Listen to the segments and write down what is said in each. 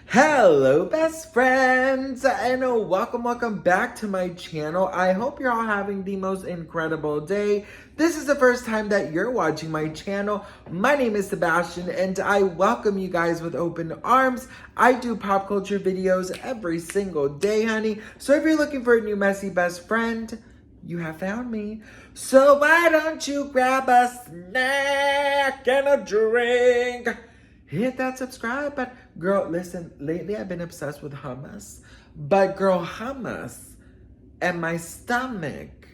Hello, best friends, and welcome back to my channel. I hope you're all having the most incredible day. This is the first time that you're watching my channel. My name is Sebastian, and I welcome you guys with open arms. I do pop culture videos every single day, honey. So if you're looking for a new messy best friend, you have found me. So why don't you grab a snack and a drink? Hit that subscribe button. Girl, listen, lately I've been obsessed with hummus. But girl, hummus and my stomach,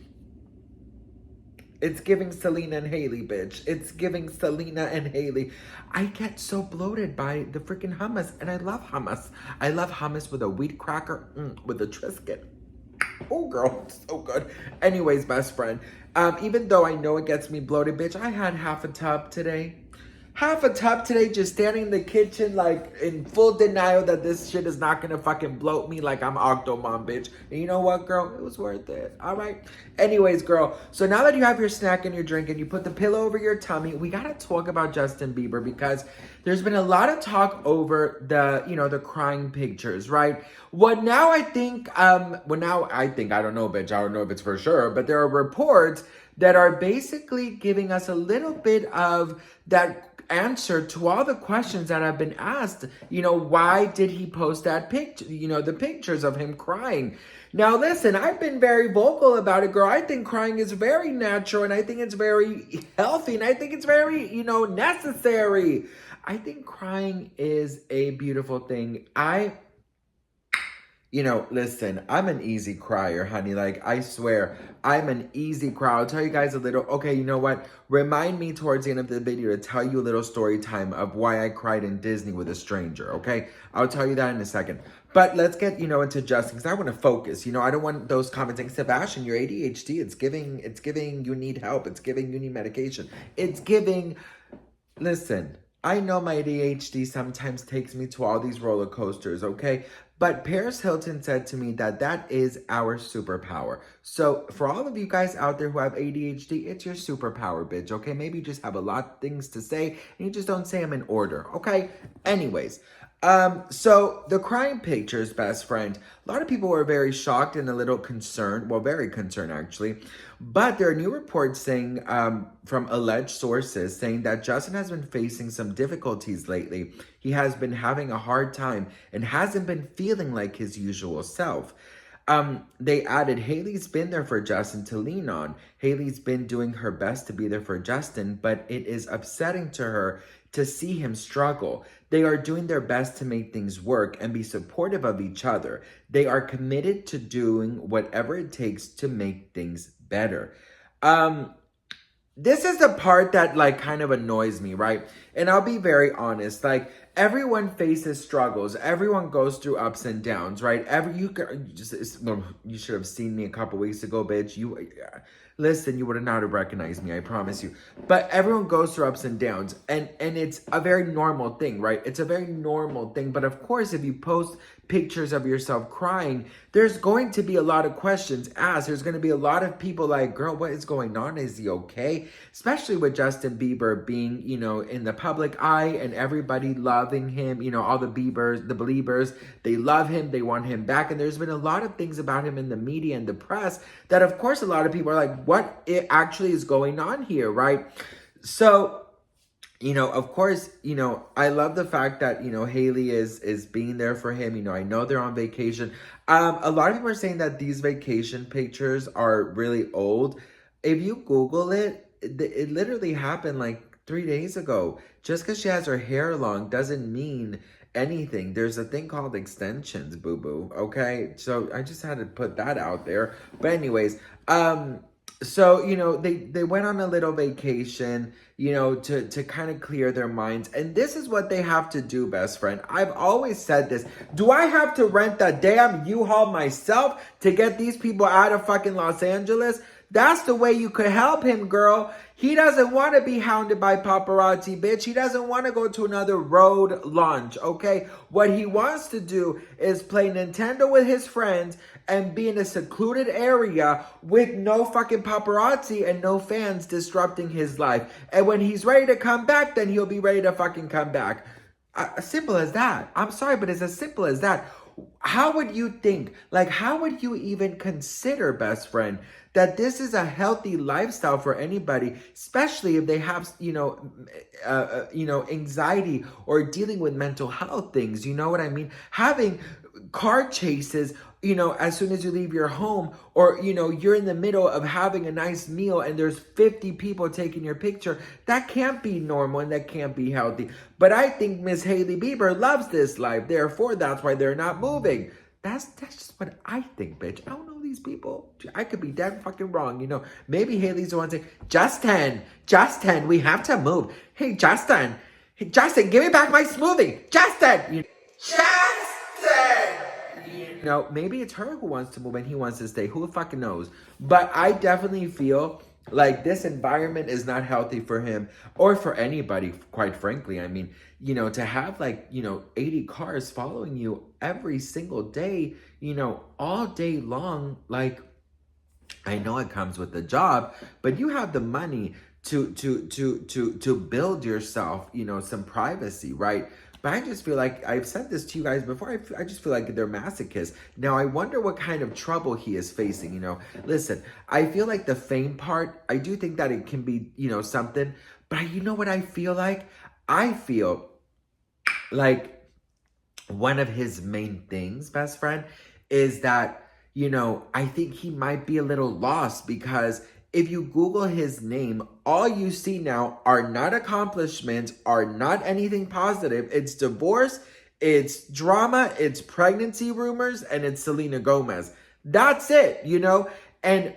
it's giving Selena and Hailey, bitch. It's giving Selena and Hailey. I get so bloated by the freaking hummus, and I love hummus. I love hummus with a wheat cracker, with a Triscuit. Oh, girl, so good. Anyways, best friend, even though I know it gets me bloated, bitch, I had half a tub today. Half a tub today, just standing in the kitchen, like, in full denial that this shit is not gonna fucking bloat me like I'm Octomom, bitch. And you know what, girl? It was worth it, all right? Anyways, girl, so now that you have your snack and your drink and you put the pillow over your tummy, we gotta talk about Justin Bieber because there's been a lot of talk over the, the crying pictures, right? I don't know, bitch, I don't know if it's for sure, but there are reports that are basically giving us a little bit of that answer to all the questions that have been asked. Why did he post that picture, the pictures of him crying? Now, listen, I've been very vocal about it, girl. I think crying is very natural, and I think it's very healthy, and I think it's very, necessary. I think crying is a beautiful thing. Listen, I'm an easy crier, honey. Like, I swear, I'm an easy crier. I'll tell you guys a little, okay, you know what? Remind me towards the end of the video to tell you a little story time of why I cried in Disney with a stranger, okay? I'll tell you that in a second. But let's get, into Justin, because I want to focus. I don't want those comments saying, Sebastian, your ADHD, it's giving you need help. It's giving you need medication. It's giving, listen, I know my ADHD sometimes takes me to all these roller coasters, okay? But Paris Hilton said to me that is our superpower. So for all of you guys out there who have ADHD, it's your superpower, bitch, okay? Maybe you just have a lot of things to say and you just don't say them in order, okay? Anyways, so the crying pictures, best friend, a lot of people were very shocked and a little concerned, well, very concerned actually, but there are new reports saying, from alleged sources saying that Justin has been facing some difficulties lately. He has been having a hard time and hasn't been feeling like his usual self. They added, Hailey's been there for Justin to lean on. Hailey's been doing her best to be there for Justin, but it is upsetting to her to see him struggle. They are doing their best to make things work and be supportive of each other. They are committed to doing whatever it takes to make things better. This is the part that kind of annoys me, right? And I'll be very honest, everyone faces struggles. Everyone goes through ups and downs, right? You should have seen me a couple weeks ago, bitch. Listen, you would have not have recognized me, I promise you. But everyone goes through ups and downs, and it's a very normal thing, right? It's a very normal thing. But of course, if you post pictures of yourself crying, there's going to be a lot of questions asked. There's going to be a lot of people like, girl, what is going on? Is he okay? Especially with Justin Bieber being, in the public eye and everybody loving him, all the Beliebers, they love him, they want him back. And there's been a lot of things about him in the media and the press that, of course, a lot of people are like, what actually is going on here, right? So, of course, I love the fact that, Hailey is being there for him. I know they're on vacation. A lot of people are saying that these vacation pictures are really old. If you Google it, it literally happened 3 days ago. Just because she has her hair long doesn't mean anything. There's a thing called extensions, boo-boo, okay? So I just had to put that out there. But anyways, so, they went on a little vacation, to kind of clear their minds. And this is what they have to do, best friend. I've always said this. Do I have to rent the damn U-Haul myself to get these people out of fucking Los Angeles? That's the way you could help him, girl. He doesn't want to be hounded by paparazzi, bitch. He doesn't want to go to another road launch, okay? What he wants to do is play Nintendo with his friends and be in a secluded area with no fucking paparazzi and no fans disrupting his life. And when he's ready to come back, then he'll be ready to fucking come back. As simple as that. I'm sorry, but it's as simple as that. How would you think, like, how would you even consider, best friend, that this is a healthy lifestyle for anybody, especially if they have, anxiety or dealing with mental health things? You know what I mean? Having car chases, as soon as you leave your home, or, you're in the middle of having a nice meal and there's 50 people taking your picture. That can't be normal and that can't be healthy. But I think Miss Hailey Bieber loves this life. Therefore, that's why they're not moving. That's just what I think, bitch. I don't know these people. I could be damn fucking wrong. Maybe Hailey's the one saying, Justin, we have to move. Hey, Justin, give me back my smoothie. Justin! Justin! Maybe it's her who wants to move and he wants to stay. Who fucking knows? But I definitely feel like this environment is not healthy for him or for anybody, quite frankly. I mean, to have 80 cars following you every single day, all day long, like, I know it comes with the job, but you have the money to build yourself, some privacy, right? But I just feel like, I've said this to you guys before, I just feel like they're masochists. Now, I wonder what kind of trouble he is facing, Listen, I feel like the fame part, I do think that it can be, something. But you know what I feel like? I feel like one of his main things, best friend, is that, I think he might be a little lost, because if you Google his name, all you see now are not accomplishments, are not anything positive. It's divorce, it's drama, it's pregnancy rumors, and it's Selena Gomez. That's it, And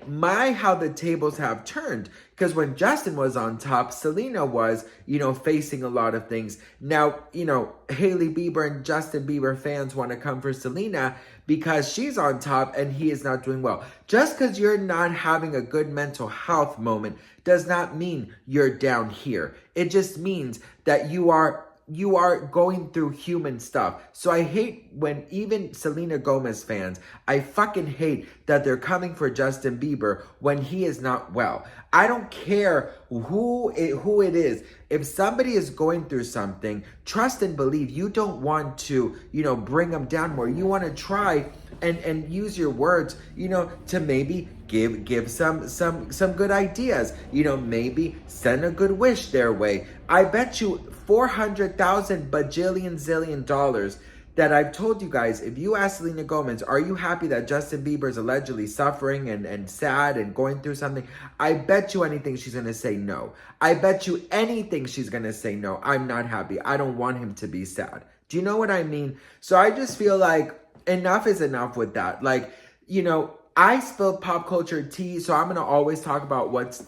how the tables have turned. Because when Justin was on top, Selena was, facing a lot of things. Now, Hailey Bieber and Justin Bieber fans want to come for Selena because she's on top and he is not doing well. Just because you're not having a good mental health moment does not mean you're down here. It just means that you are going through human stuff. So I hate when even Selena Gomez fans, I fucking hate that they're coming for Justin Bieber when he is not well. I don't care who it is. If somebody is going through something, trust and believe. You don't want to, bring them down more. You want to try and use your words, to maybe give some good ideas. Maybe send a good wish their way. I bet you 400,000 bajillion zillion dollars that I've told you guys, if you ask Selena Gomez, are you happy that Justin Bieber is allegedly suffering and sad and going through something? I bet you anything she's going to say no. I bet you anything she's going to say no. I'm not happy. I don't want him to be sad. Do you know what I mean? So I just feel like enough is enough with that. Like, I spill pop culture tea, so I'm going to always talk about what's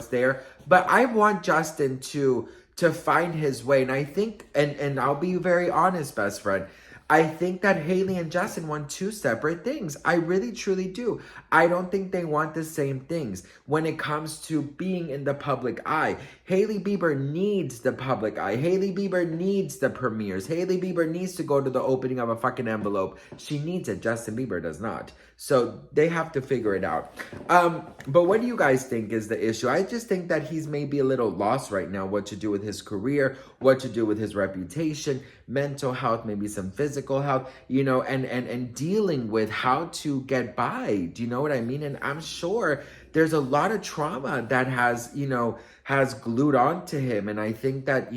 there. But I want Justin to find his way. And I think, and I'll be very honest, best friend, I think that Hailey and Justin want two separate things. I really, truly do. I don't think they want the same things when it comes to being in the public eye. Hailey Bieber needs the public eye. Hailey Bieber needs the premieres. Hailey Bieber needs to go to the opening of a fucking envelope. She needs it. Justin Bieber does not. So they have to figure it out. But what do you guys think is the issue? I just think that he's maybe a little lost right now, what to do with his career, what to do with his reputation, mental health, maybe some physical health, and dealing with how to get by. Do you know what I mean? And I'm sure there's a lot of trauma that has glued on to him. And I think that,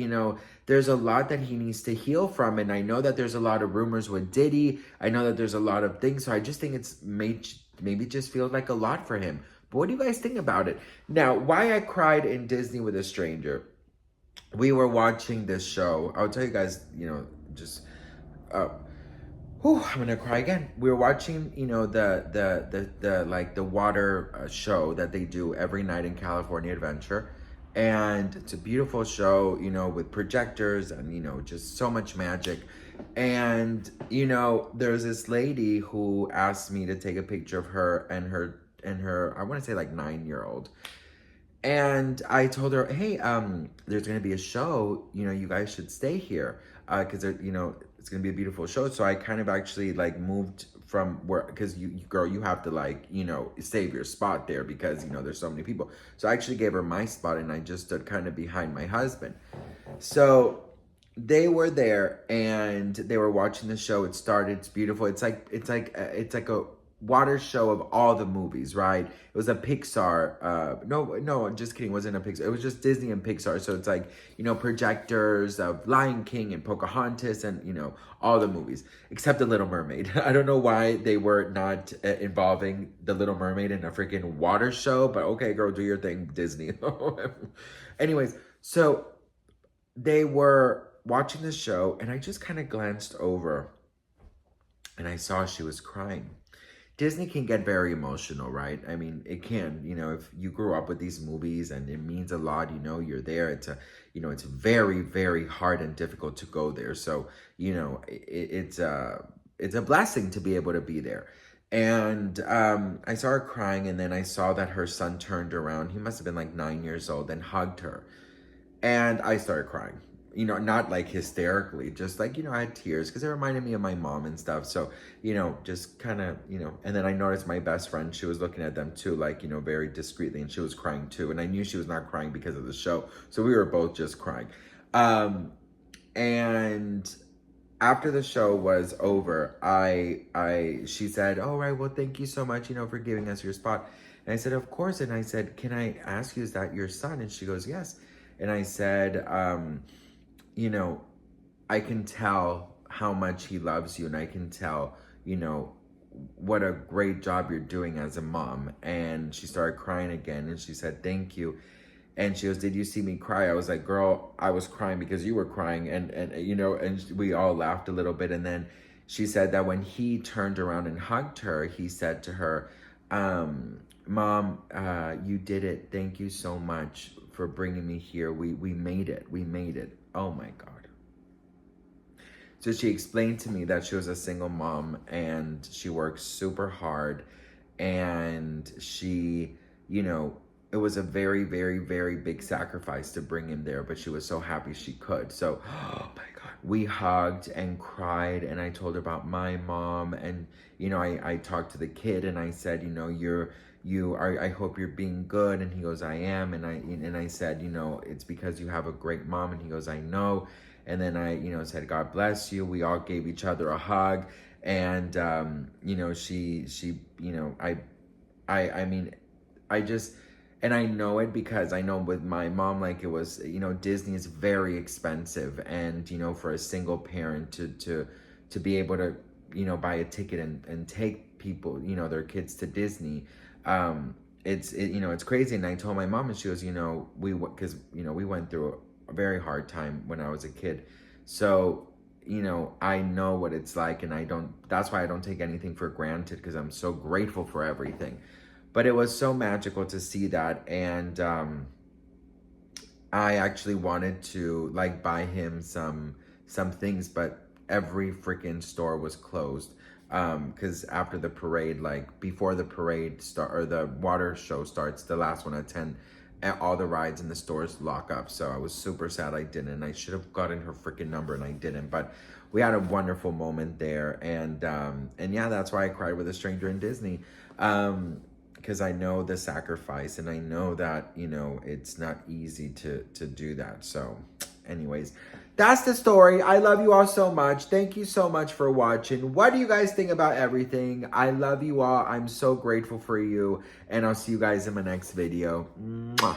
there's a lot that he needs to heal from. And I know that there's a lot of rumors with Diddy. I know that there's a lot of things. So I just think it's maybe just feels like a lot for him. But what do you guys think about it? Now, why I cried in Disney with a Stranger. We were watching this show. I'll tell you guys, I'm gonna cry again. We were watching, the water show that they do every night in California Adventure. And it's a beautiful show, with projectors and, just so much magic. And, there's this lady who asked me to take a picture of her and her, I want to say 9-year-old. And I told her, hey, there's going to be a show, you guys should stay here. Cause it's going to be a beautiful show. So I kind of actually moved from where, because you have to save your spot there because, there's so many people. So I actually gave her my spot and I just stood kind of behind my husband. So they were there and they were watching the show. It started. It's beautiful. It's like a water show of all the movies, right? It was a Pixar. No, just kidding. It wasn't a Pixar. It was just Disney and Pixar. So it's like, projectors of Lion King and Pocahontas and all the movies except the Little Mermaid. I don't know why they were not involving the Little Mermaid in a freaking water show, but okay, girl, do your thing, Disney. Anyways, so they were watching the show and I just kind of glanced over and I saw she was crying. Disney can get very emotional, right? I mean, it can, if you grew up with these movies and it means a lot, you're there. It's very, very hard and difficult to go there. So, it's a blessing to be able to be there. And I saw her crying and then I saw that her son turned around. He must have been like 9 years old and hugged her. And I started crying, not like hysterically, just like, I had tears because it reminded me of my mom and stuff. So, just kind of, and then I noticed my best friend, she was looking at them too, like, very discreetly, and she was crying too. And I knew she was not crying because of the show. So we were both just crying. And after the show was over, she said, "All right, well, thank you so much, for giving us your spot." And I said, "Of course." And I said, "Can I ask you, is that your son?" And she goes, "Yes." And I said, I can tell how much he loves you, and I can tell, what a great job you're doing as a mom. And she started crying again, and she said, "Thank you." And she goes, "Did you see me cry?" I was like, "Girl, I was crying because you were crying." And we all laughed a little bit. And then she said that when he turned around and hugged her, he said to her, "Mom, you did it. Thank you so much for bringing me here. We made it. We made it." Oh my God. So she explained to me that she was a single mom and she works super hard, and she, it was a very, very, very big sacrifice to bring him there, but she was so happy she could. So, oh my God, we hugged and cried, and I told her about my mom, and, I talked to the kid and I said, I hope you're being good. And he goes, "I am." And I said, "It's because you have a great mom." And he goes, "I know." And then I, said, "God bless you." We all gave each other a hug. And, she, I mean, I just, and I know it because I know with my mom, like it was, Disney is very expensive. And, for a single parent to be able to, buy a ticket and take people, their kids to Disney, it's crazy. And I told my mom, and she goes, because we went through a very hard time when I was a kid, so I know what it's like, and that's why I don't take anything for granted, because I'm so grateful for everything. But it was so magical to see that. And I actually wanted to like buy him some things, but every freaking store was closed. Because after the parade, like before the parade or the water show starts, the last one at 10, all the rides in the stores lock up. So I was super sad I didn't. I should have gotten her freaking number, and I didn't. But we had a wonderful moment there, and yeah, that's why I cried with a stranger in Disney. Because I know the sacrifice, and I know that, it's not easy to do that. So anyways, that's the story. I love you all so much. Thank you so much for watching. What do you guys think about everything? I love you all. I'm so grateful for you. And I'll see you guys in my next video. Mwah.